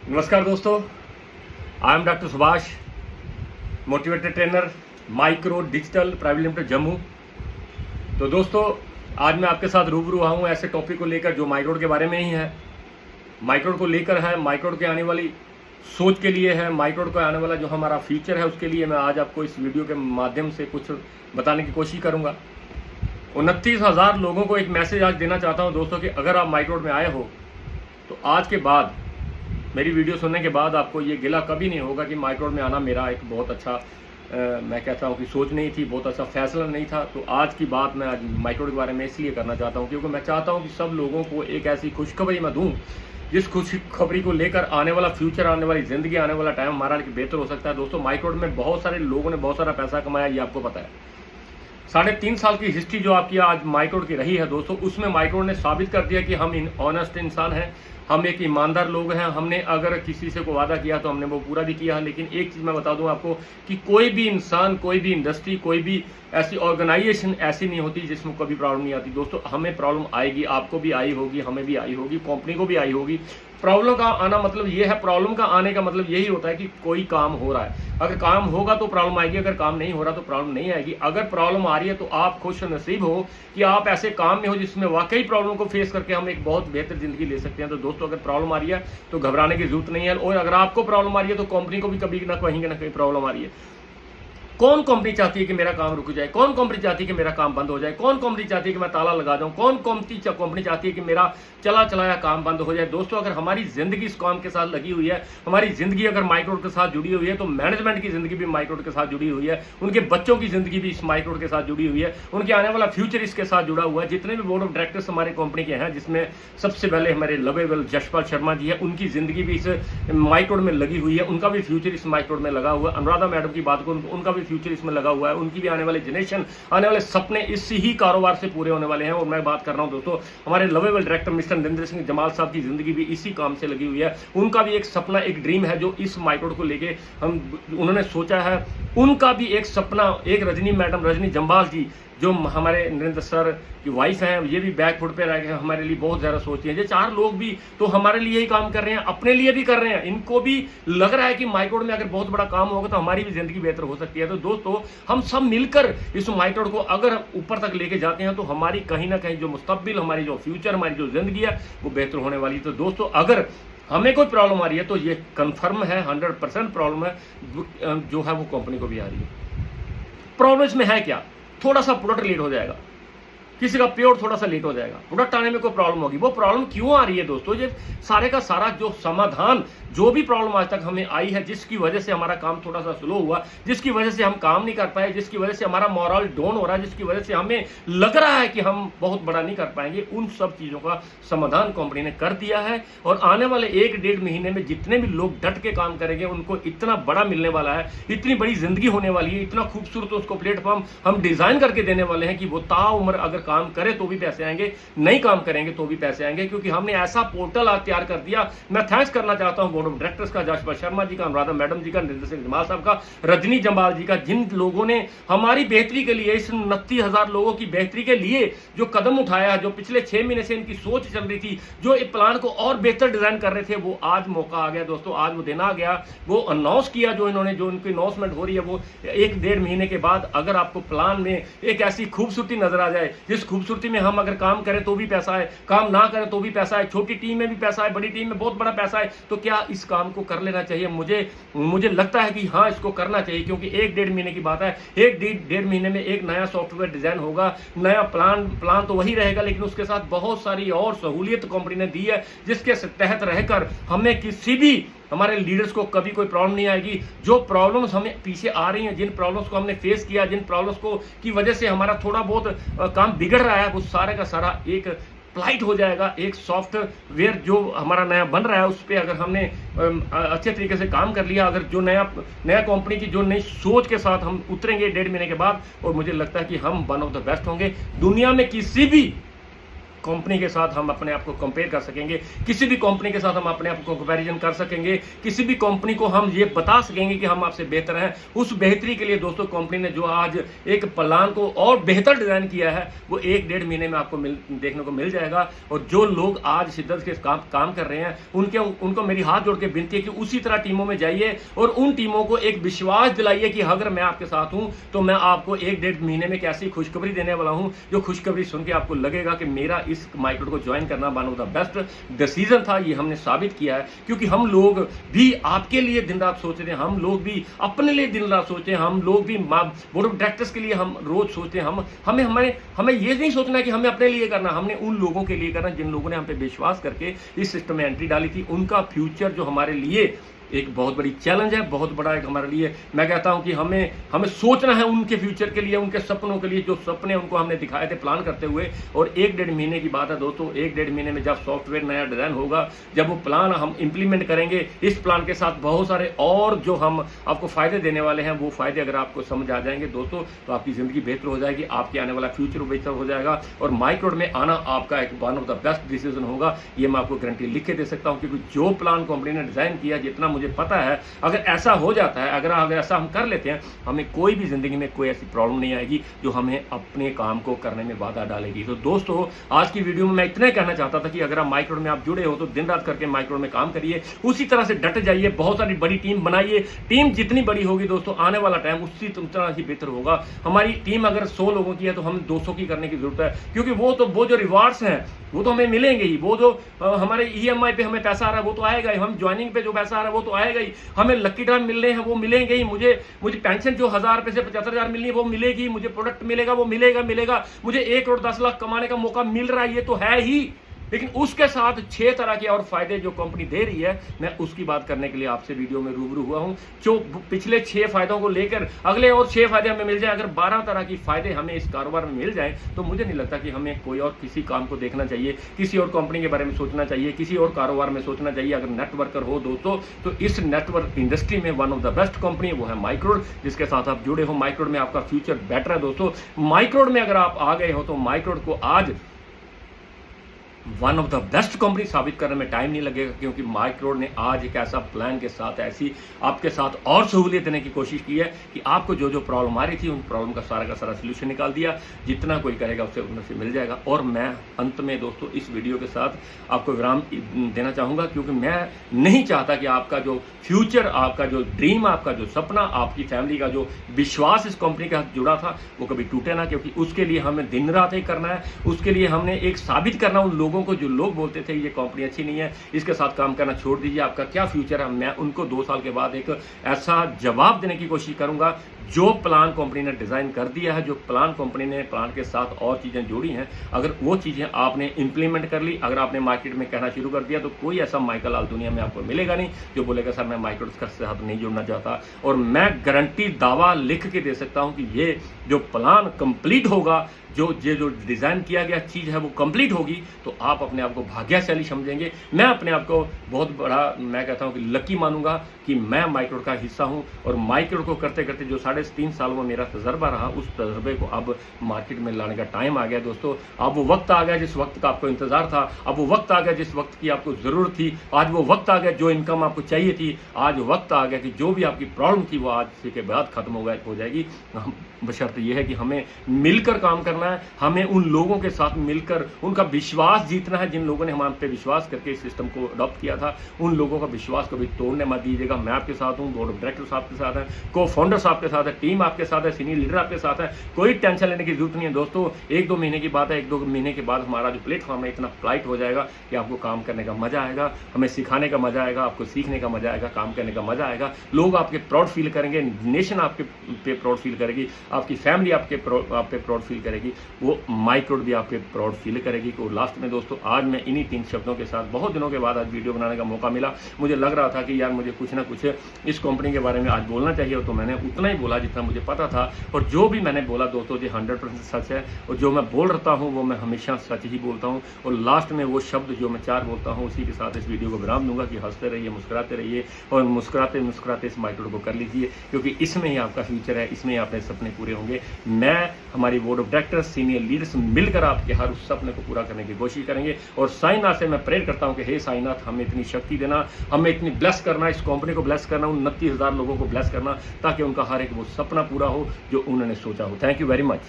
नमस्कार दोस्तों, I am doctor Subhash, motivated trainer, micro digital private limited Jammu. तो दोस्तों, आज मैं आपके साथ रूबरू हुआ हूँ ऐसे टॉपिक को लेकर जो माइक्रोड के बारे में ही है। माइक्रोड को लेकर है, माइक्रोड के आने वाली सोच के लिए है, माइक्रोड को आने वाला जो हमारा फ्यूचर है उसके लिए मैं आज आपको इस वीडियो के माध्यम से कुछ बताने की कोशिश करूँगा। 29,000 लोगों को एक मैसेज आज देना चाहता हूँ दोस्तों कि अगर आप माइक्रोड में आए हो तो आज के बाद, मेरी वीडियो सुनने के बाद आपको ये गिला कभी नहीं होगा कि माइक्रोड में आना मेरा एक बहुत अच्छा मैं कहता हूँ कि सोच नहीं थी, बहुत अच्छा फैसला नहीं था। तो आज की बात मैं आज माइक्रोड के बारे में इसलिए करना चाहता हूँ क्योंकि मैं चाहता हूँ कि सब लोगों को एक ऐसी खुशखबरी मैं दूँ जिस खुशखबरी को लेकर आने वाला फ्यूचर, आने वाली ज़िंदगी, आने वाला टाइम हमारा बेहतर हो सकता है। दोस्तों, माइक्रोड में बहुत सारे लोगों ने बहुत सारा पैसा कमाया, ये आपको पता है। 3.5 साल की हिस्ट्री जो आपकी आज माइक्रोड की रही है दोस्तों, उसमें माइक्रोड ने साबित कर दिया कि हम ऑनेस्ट इंसान हैं, हम एक ईमानदार लोग हैं। हमने अगर किसी से को वादा किया तो हमने वो पूरा भी किया है। लेकिन एक चीज़ मैं बता दूं आपको कि कोई भी इंसान, कोई भी इंडस्ट्री, कोई भी ऐसी ऑर्गेनाइजेशन ऐसी नहीं होती जिसमें कभी प्रॉब्लम नहीं आती। दोस्तों, हमें प्रॉब्लम आएगी, आपको भी आई होगी, हमें भी आई होगी, कंपनी को भी आई होगी। प्रॉब्लम का आना मतलब ये है, प्रॉब्लम का आने का मतलब यही होता है कि कोई काम हो रहा है। अगर काम होगा तो प्रॉब्लम आएगी, अगर काम नहीं हो रहा तो प्रॉब्लम नहीं आएगी। अगर प्रॉब्लम आ रही है तो आप खुश नसीब हो कि आप ऐसे काम में हो जिसमें वाकई प्रॉब्लम को फेस करके हम एक बहुत बेहतर जिंदगी ले सकते हैं। तो दोस्तों, अगर प्रॉब्लम आ रही है तो घबराने की जरूरत नहीं है। और अगर आपको प्रॉब्लम आ रही है तो कंपनी को भी कभी ना कहीं प्रॉब्लम आ रही है। कौन कंपनी चाहती है कि मेरा काम रुक जाए? कौन कंपनी चाहती है कि मेरा काम बंद हो जाए? कौन कंपनी चाहती है कि मैं ताला लगा जाऊं? कौन कंपनी चाहती है कि मेरा चला चलाया काम बंद हो जाए? दोस्तों, अगर हमारी जिंदगी इस काम के साथ लगी हुई है, हमारी जिंदगी अगर माइक्रोड के साथ जुड़ी हुई है, तो मैनेजमेंट की जिंदगी भी माइक्रोड के साथ जुड़ी हुई है, उनके बच्चों की जिंदगी भी इस माइक्रोड के साथ जुड़ी हुई है, उनके आने वाला फ्यूचर इसके साथ जुड़ा हुआ है। जितने भी बोर्ड ऑफ डायरेक्टर्स हमारे कंपनी के हैं, जिसमें सबसे पहले हमारे लवेबल जशपाल शर्मा जी है, उनकी जिंदगी भी इस माइक्रोड में लगी हुई है, उनका भी फ्यूचर इस माइक्रोड में लगा हुआ है। अनुराधा मैडम की बात करूं तो उनका भी फ्यूचर इसमें लगा हुआ है, उनकी भी आने वाली जनरेशन, आने वाले सपने इस ही कारोबार से पूरे होने वाले हैं। और मैं बात कर रहा हूं दोस्तों, हमारे lovable director mister Narendra Singh Jamal साहब की जिंदगी भी इसी काम से लगी हुई है। उनका भी एक सपना, एक ड्रीम है जो इस माइक्रोड को लेके उन्होंने सोचा है। उनका भी एक सपना, एक रजनी जम्बाल जी जो हमारे नरेंद्र सर की वाइफ हैं, ये भी बैक फुट पे रह गए, हमारे लिए बहुत ज़्यादा सोचती हैं। ये 4 लोग भी तो हमारे लिए ही काम कर रहे हैं, अपने लिए भी कर रहे हैं। इनको भी लग रहा है कि माइक्रोड में अगर बहुत बड़ा काम होगा तो हमारी भी जिंदगी बेहतर हो सकती है। तो दोस्तों, हम सब मिलकर इस माइक्रोड को अगर ऊपर तक लेके जाते हैं तो हमारी कहीं ना कहीं जो मुस्तकबिल, हमारी जो फ्यूचर, हमारी जो जिंदगी है वो बेहतर होने वाली है। तो दोस्तों, अगर हमें कोई प्रॉब्लम आ रही है तो ये कन्फर्म है, 100% प्रॉब्लम है जो है वो कंपनी को भी आ रही है। प्रॉब्लम इसमें है क्या? थोड़ा सा प्रोडक्ट लेट हो जाएगा, किसी का पेड़ थोड़ा सा लेट हो जाएगा, प्रोडक्ट आने में कोई प्रॉब्लम होगी। वो प्रॉब्लम क्यों आ रही है दोस्तों? ये सारे का सारा जो समाधान, जो भी प्रॉब्लम आज तक हमें आई है, जिसकी वजह से हमारा काम थोड़ा सा स्लो हुआ, जिसकी वजह से हम काम नहीं कर पाए, जिसकी वजह से हमारा मोरल डाउन हो रहा है, जिसकी वजह से हमें लग रहा है कि हम बहुत बड़ा नहीं कर पाएंगे, उन सब चीज़ों का समाधान कंपनी ने कर दिया है। और आने वाले 1-1.5 महीने में जितने भी लोग डट के काम करेंगे उनको इतना बड़ा मिलने वाला है, इतनी बड़ी जिंदगी होने वाली है, इतना खूबसूरत उसको प्लेटफॉर्म हम डिजाइन करके देने वाले हैं कि वो ताउम्र अगर काम करे तो भी पैसे आएंगे, नहीं काम करेंगे तो भी पैसे आएंगे, क्योंकि हमने ऐसा पोर्टल आज तैयार कर दिया। मैं थैंक्स करना चाहता हूं बोर्ड ऑफ डायरेक्टर्स का, जशपाल शर्मा जी का, अनुराधा मैडम जी का, नरेंद्र सिंह जमाल साहब का, रजनी जम्बाल जी का, जिन लोगों ने हमारी बेहतरी के लिए, इस 29,000 लोगों की बेहतरी के लिए जो कदम उठाया है, जो पिछले 6 महीने से इनकी सोच चल रही थी, जो एक प्लान को और बेहतर डिजाइन कर रहे थे, वो आज मौका आ गया दोस्तों, आज वो दिन आ गया। वो अनाउंस किया जो इन्होंने, जो उनकी अनाउंसमेंट हो रही है वो 1-1.5 महीने के बाद। अगर आपको प्लान में एक ऐसी खूबसूरती नजर आ जाए, जिस खूबसूरती में हम अगर काम करें तो भी पैसा है, काम ना करें तो भी पैसा है, छोटी टीम में भी पैसा है, बड़ी टीम में बहुत बड़ा पैसा है, तो क्या इस काम को कर लेना चाहिए? मुझे लगता है कि हाँ, इसको करना चाहिए, क्योंकि 1-1.5 महीने की बात है। 1-1.5 महीने में एक नया सॉफ्टवेयर डिजाइन होगा, नया प्लान तो वही रहेगा, लेकिन उसके साथ बहुत सारी और सहूलियत कंपनी ने दी है, जिसके तहत रहकर हमें किसी भी हमारे लीडर्स को कभी कोई प्रॉब्लम नहीं आएगी। जो प्रॉब्लम्स हमें पीछे आ रही हैं, जिन प्रॉब्लम्स को हमने फेस किया, जिन प्रॉब्लम्स को की वजह से हमारा थोड़ा बहुत काम बिगड़ रहा है, वो सारे का सारा एक फ्लाइट हो जाएगा। एक सॉफ्टवेयर जो हमारा नया बन रहा है उस पर अगर हमने अच्छे तरीके से काम कर लिया, अगर जो नया कंपनी की जो नई सोच के साथ हम उतरेंगे 1.5 महीने के बाद, और मुझे लगता है कि हम वन ऑफ द बेस्ट होंगे दुनिया में। किसी भी कंपनी के साथ हम अपने आप को कंपेयर कर सकेंगे, किसी भी कंपनी के साथ हम अपने आप को कंपैरिजन कर सकेंगे, किसी भी कंपनी को हम ये बता सकेंगे कि हम आपसे बेहतर हैं। उस बेहतरी के लिए दोस्तों कंपनी ने जो आज एक प्लान को और बेहतर डिजाइन किया है वो 1-1.5 महीने में आपको देखने को मिल जाएगा। और जो लोग आज शिद्दत के काम कर रहे हैं उनको मेरी हाथ जोड़ के विनती है कि उसी तरह टीमों में जाइए और उन टीमों को एक विश्वास दिलाइए कि अगर मैं आपके साथ हूं तो मैं आपको 1-1.5 महीने में कैसी खुशखबरी देने वाला हूं, जो खुशखबरी सुन के आपको लगेगा कि मेरा इस माइक्रोड को ज्वाइन करना one of the best decision था। ये हमने साबित किया है, क्योंकि हम लोग भी आपके लिए दिन रात सोचते हैं, हम लोग भी अपने लिए दिन रात सोचते हैं, हम लोग भी बोर्ड ऑफ डायरेक्टर्स के लिए हम रोज सोचते हैं। हमें ये नहीं सोचना कि हमें अपने लिए करना, हमने उन लोगों के लिए करना जिन लोगों ने हम पे विश्वास करके इस सिस्टम में एंट्री डाली थी। उनका फ्यूचर जो हमारे लिए एक बहुत बड़ी चैलेंज है, बहुत बड़ा एक हमारे लिए, मैं कहता हूं कि हमें सोचना है उनके फ्यूचर के लिए, उनके सपनों के लिए, जो सपने उनको हमने दिखाए थे प्लान करते हुए। और 1-1.5 महीने की बात है दोस्तों, 1-1.5 महीने में जब सॉफ्टवेयर नया डिजाइन होगा, जब वो प्लान हम इंप्लीमेंट करेंगे, इस प्लान के साथ बहुत सारे और जो हम आपको फायदे देने वाले हैं, वो फायदे अगर आपको समझ आ जाएंगे दोस्तों तो आपकी जिंदगी बेहतर हो जाएगी, आपके आने वाला फ्यूचर बेहतर हो जाएगा और माइक्रोड में आना आपका एक one of the best decision होगा। ये मैं आपको गारंटी लिख के दे सकता हूँ, क्योंकि जो प्लान कंपनी ने डिजाइन किया, जितना मुझे पता है, अगर ऐसा हो जाता है, अगर ऐसा हम कर लेते हैं, हमें कोई भी जिंदगी में कोई ऐसी प्रॉब्लम नहीं आएगी जो हमें अपने काम को करने में बाधा डालेगी। तो दोस्तों आज की वीडियो में मैं इतना ही कहना चाहता था कि अगर आप माइक्रोड में आप जुड़े हो तो दिन रात करके माइक्रोड में काम करिए, उसी तरह से डट जाइए, बहुत सारी बड़ी टीम बनाइए। टीम जितनी बड़ी होगी दोस्तों आने वाला टाइम उसी तरह ही बेहतर होगा। हमारी टीम अगर 100 लोगों की है तो हम 200 की करने की जरूरत है, क्योंकि वो जो रिवार्ड्स हैं वो तो हमें मिलेंगे ही, वो जो हमारे EMI पे हमें पैसा आ रहा है वो तो आएगा ही, हम ज्वाइनिंग पे जो पैसा आ रहा है वो तो आएगा ही, हमें लकी ड्रा मिल रहे हैं वो मिलेंगे ही, मुझे पेंशन जो 1000 रुपए से 75,000 मिलनी है वो मिलेगी, मुझे प्रोडक्ट मिलेगा वो मिलेगा, मुझे 1 करोड़ 10 लाख कमाने का मौका मिल रहा है, ये तो है ही। लेकिन उसके साथ 6 तरह के और फायदे जो कंपनी दे रही है, मैं उसकी बात करने के लिए आपसे वीडियो में रूबरू हुआ हूं। जो पिछले 6 फायदों को लेकर अगले और 6 फायदे हमें मिल जाए, अगर 12 तरह की फायदे हमें इस कारोबार में मिल जाए तो मुझे नहीं लगता कि हमें कोई और किसी काम को देखना चाहिए, किसी और कंपनी के बारे में सोचना चाहिए, किसी और कारोबार में सोचना चाहिए। अगर नेटवर्कर हो दोस्तों तो इस नेटवर्क इंडस्ट्री में one of the best company वो है माइक्रोड, जिसके साथ आप जुड़े हो। माइक्रोड में आपका फ्यूचर बेटर है दोस्तों। माइक्रोड में अगर आप आ गए हो तो माइक्रोड को आज one of the best company साबित करने में टाइम नहीं लगेगा, क्योंकि माइक्रोड ने आज एक ऐसा प्लान के साथ ऐसी आपके साथ और सहूलियत देने की कोशिश की है कि आपको जो प्रॉब्लम आ रही थी उन प्रॉब्लम का सारा सोल्यूशन निकाल दिया। जितना कोई करेगा उससे उतना से मिल जाएगा। और मैं अंत में दोस्तों इस वीडियो के साथ आपको विराम देना चाहूँगा, क्योंकि मैं नहीं चाहता कि आपका जो फ्यूचर, आपका जो ड्रीम, आपका जो सपना, आपकी फैमिली का जो विश्वास इस कंपनी के साथ जुड़ा था वो कभी टूटे ना, क्योंकि उसके लिए हमें दिन रात एक करना है। उसके लिए हमने एक साबित करना उन लोगों को जो लोग बोलते थे ये कंपनी अच्छी नहीं है, इसके साथ काम करना छोड़ दीजिए, आपका क्या फ्यूचर है। मैं उनको 2 साल के बाद एक ऐसा जवाब देने की कोशिश करूंगा। जो प्लान कंपनी ने डिजाइन कर दिया है, जो प्लान कंपनी ने प्लान के साथ और चीजें जोड़ी हैं, अगर वो चीजें आपने इंप्लीमेंट कर ली, अगर आपने मार्केट में कहना शुरू कर दिया, तो कोई ऐसा माइकल लाल दुनिया में आपको मिलेगा नहीं जो बोलेगा सर मैं माइक्रोड के साथ नहीं जुड़ना चाहता। और मैं गारंटी दावा लिख के दे सकता हूं कि ये जो प्लान कंप्लीट होगा, जो डिजाइन किया गया चीज है वो कंप्लीट होगी, तो आप अपने आप को भाग्यशाली समझेंगे। मैं अपने आप को बहुत बड़ा, मैं कहता हूं कि लकी मानूंगा कि मैं माइक्रोड का हिस्सा हूं। और माइक्रोड को करते करते जो 3.5 साल में मेरा तजर्बा रहा, उस तजर्बे को अब मार्केट में लाने का टाइम आ गया दोस्तों। अब वो वक्त आ गया जिस वक्त का आपको इंतजार था, अब वो वक्त आ गया जिस वक्त की आपको जरूरत थी, आज वो वक्त आ गया जो इनकम आपको चाहिए थी, आज वक्त आ गया कि जो भी आपकी प्रॉब्लम थी वो आज के बाद खत्म हो जाएगी। बशर्त यह है कि हमें मिलकर काम करना है, हमें उन लोगों के साथ मिलकर उनका विश्वास जीतना है जिन लोगों ने हम पे विश्वास करके इस सिस्टम को अडॉप्ट किया था। उन लोगों का विश्वास कभी तोड़ने मत दीजिएगा। मैं आपके साथ हूँ, बोर्ड ऑफ डायरेक्टर्स आपके साथ है, को फाउंडर्स आपके साथ है, टीम आपके साथ है, सीनियर लीडर आपके साथ है। कोई टेंशन लेने की जरूरत नहीं है दोस्तों। 1-2 महीने की बात है, 1-2 महीने के बाद हमारा जो प्लेटफॉर्म है इतना फ्लाइट हो जाएगा कि आपको काम करने का मजा आएगा, हमें सिखाने का मजा आएगा, आपको सीखने का मजा आएगा, काम करने का मजा आएगा। लोग आपके प्राउड फील करेंगे, नेशन आपके पे प्राउड फील करेगी, आपकी फैमिली आप पे प्राउड फील करेगी, वो माइक्रोड भी आप पे प्राउड फील करेगी। तो लास्ट में दोस्तों आज मैं इन्हीं 3 शब्दों के साथ बहुत दिनों के बाद आज वीडियो बनाने का मौका मिला। मुझे लग रहा था कि यार मुझे कुछ ना कुछ इस कंपनी के बारे में आज बोलना चाहिए, तो मैंने उतना ही बोला जितना मुझे पता था। और जो भी मैंने बोला दोस्तों जी 100% सच है, और जो मैं बोल रहा हूँ वो मैं हमेशा सच ही बोलता हूँ। और लास्ट में वो शब्द जो मैं 4 बोलता हूँ उसी के साथ इस वीडियो को विराम दूंगा कि हंसते रहिए, मुस्कुराते रहिए और मुस्कुराते मुस्कुराते इस माइक्रो को कर लीजिए, क्योंकि इसमें ही आपका फ्यूचर है, इसमें ही अपने सपने पूरे होंगे। मैं, हमारी board of directors, senior leaders मिलकर आपके हर उस सपने को पूरा करने की कोशिश करेंगे। और साईनाथ से मैं प्रेयर करता हूँ कि हे साईनाथ, हमें इतनी शक्ति देना, हमें इतनी ब्लेस करना, इस कंपनी को ब्लेस करना, 29,000 लोगों को ब्लेस करना, ताकि उनका हर एक वो सपना पूरा हो जो उन्होंने सोचा हो। Thank you very much.